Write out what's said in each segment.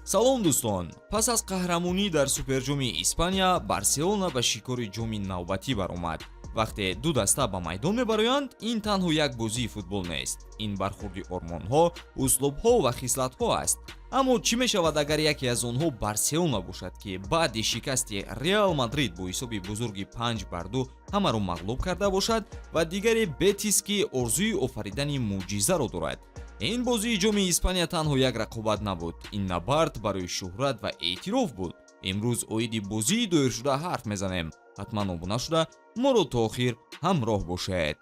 салом дӯстон, пас аз қаҳрамонӣ дар суперҷоми Испания, Барселона ба Шикори ҷоми Навбатӣ баромад. Вақте ду даста ба майдон мебароянд, ин танҳо як бозии футбол нест. Ин бархурди ормонҳо, услубҳо ва хислатҳо аст. аммо чӣ мешавад агар яке аз онҳо Барселона бошад, ки баъди шикасти Реал Мадрид бо ҳисоби бузурги 5-2 ҳамаро мағлуб карда бошад ва дигаре Бетис, ки орзуи офаридани мӯъҷизаро дорад. ин бозии ҷоми Испания танҳо як рақобат набуд. ин набард барои шӯҳрат ва эътироф буд. имрӯз оиди бозии доиршуда ҳарф мезанем. ҳатман обуна шуда моро то охир ҳамроҳ бошед.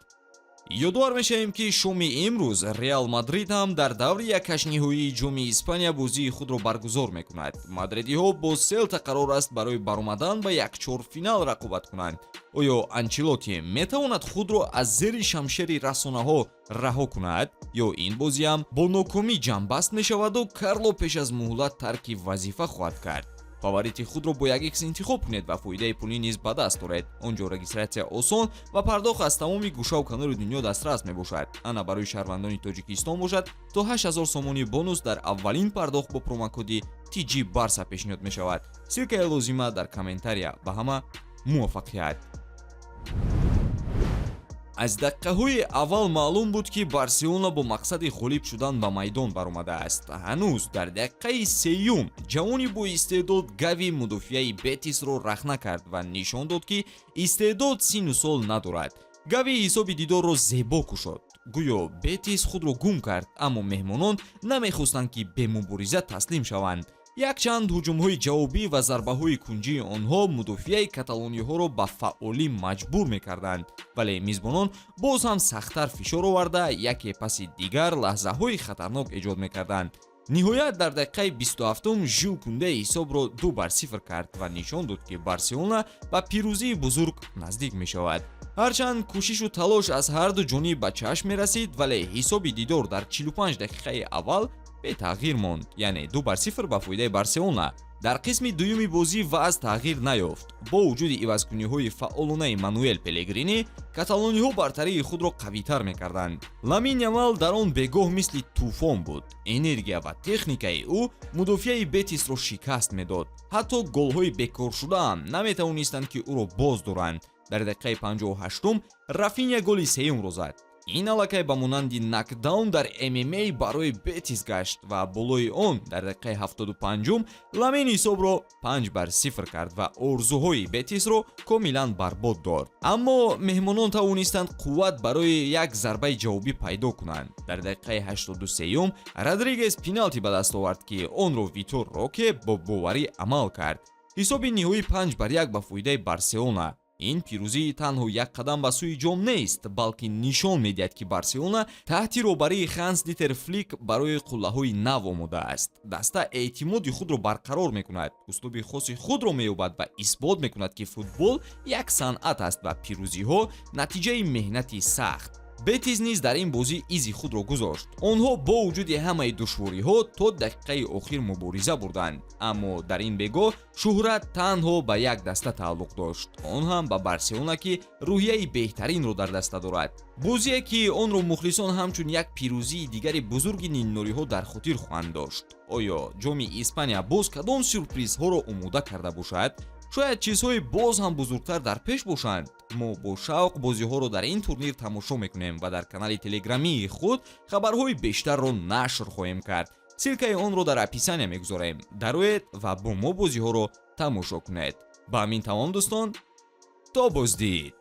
ёдовар мешавем, ки шоми имрӯз Реал Мадрид ҳам дар даври яккашниҳоии ҷоми Испания бозии худро баргузор мекунад. мадридиҳо бо Селта қарор аст барои баромадан ба якчорфинал рақобат кунанд. оё Анчелоти метавонад худро аз зери шамшери расонаҳо раҳо кунад? ё ин бозӣ ҳам бо нокомӣ ҷамъбаст мешаваду Карло пеш аз муҳлат тарки вазифа хоҳад кард? фаворити худро бо як икс интихоб кунед ва фоидаи пулӣ низ ба даст доред. онҷо регистратсия осон ва пардохт аз тамоми гӯшаву канори дунё дастрас мебошад. ана барои шаҳрвандони Тоҷикистон бошад, то 8000 сомонӣ бонус дар аввалин пардохт бо промокоди TG БАРСА пешниҳод мешавад. силкаи лозима дар комментария. ба ҳама муваффақият. аз дақиқаҳои аввал маълум буд, ки Барселона бо мақсади ғолиб шудан ба майдон баромадааст. ҳанӯз дар дақиқаи сеюм ҷавони бо истеъдод Гави мудофиаи Бетис-Ро рахна кард ва нишон дод, ки истеъдод сину сол надорад. Гави ҳисоби дидорро зебо кушод. гӯё Бетис худро гум кард, аммо меҳмонон намехостанд, ки бемубориза таслим шаванд. якчанд ҳуҷумҳои ҷавобӣ ва зарбаҳои кунҷии онҳо мудофиаи каталониҳоро ба фаъолӣ маҷбур мекарданд, вале мизбонон боз ҳам сахттар фишор оварда яке паси дигар лаҳзаҳои хатарнок эҷод мекарданд. ниҳоят дар дақиқаи 27 Жил Кунде ҳисобро 2-0 кард ва нишон дод, ки Барселона ба пирӯзии бузург наздик мешавад. ҳарчанд кӯшишу талош аз ҳарду ҷониб ба чашм мерасид, вале ҳисоби дидор дар 45 дақиқаи аввал бетағйир монд, яъне 2-0 ба фоидаи Барселона. дар қисми дуюми бозӣ вазъ тағйир наёфт. бо вуҷуди ивазкуниҳои фаъолонаи Мануэл Пелегрини, каталониҳо бартарии худро қавитар мекарданд. Ламин Ямал дар он бегоҳ мисли тӯфон буд. энергия ва техникаи ӯ мудофиаи Бетисро шикаст медод. ҳатто голҳои бекоршудаам наметавонистанд, ки ӯро боз доранд. дар дақиқаи 58 Рафиня голи сеюмро зад. ин аллакай ба монанди накдаун дар ММА барои Бетис гашт ва болои он дар дақиқаи 75 Ламин ҳисобро 5-0 кард ва орзуҳои Бетисро комилан барбод дод. аммо меҳмонон тавонистанд қувват барои як зарбаи ҷавобӣ пайдо кунанд. дар дақиқаи 83 Родригес пеналти ба даст овард, ки онро Витор Роке бо боварӣ амал кард. ҳисоби ниҳоӣ 5-1 ба фоидаи Барселона. ин пирӯзӣ танҳо як қадам ба сӯи ҷом нест, балки нишон медиҳад, ки Барселона таҳти роҳбарии Ханс Дитер Флик барои қуллаҳои нав омода аст. даста эътимоди худро барқарор мекунад, услуби хоси худро меёбад ва исбот мекунад, ки футбол як санъат аст ва пирӯзиҳо натиҷаи меҳнати сахт. Бетис низ дар ин бозӣ изи худро гузошт. онҳо бо вуҷуди ҳамаи душвориҳо то дақиқаи охир мубориза бурданд. аммо дар ин бегоҳ шӯҳрат танҳо ба як даста тааллуқ дошт. он ҳам ба Барселона, ки рӯҳияи беҳтаринро дар даста дорад. бозие, ки онро мухлисон ҳамчун як пирӯзии дигари бузурги ниннориҳо дар хотир хоҳанд дошт. оё ҷоми Испания боз кадом сюрпризҳоро омода карда бошад? шояд чизҳои боз ҳам бузургтар дар пеш бошанд. мо бо шавқ бозиҳоро дар ин турнир тамошо мекунем ва дар канали телеграмии худ хабарҳои бештарро нашр хоҳем кард. силкаи онро дар описания мегузорем. дароед ва бо мо бозиҳоро тамошо кунед. ба ҳамин тамом дӯстон, то боздид.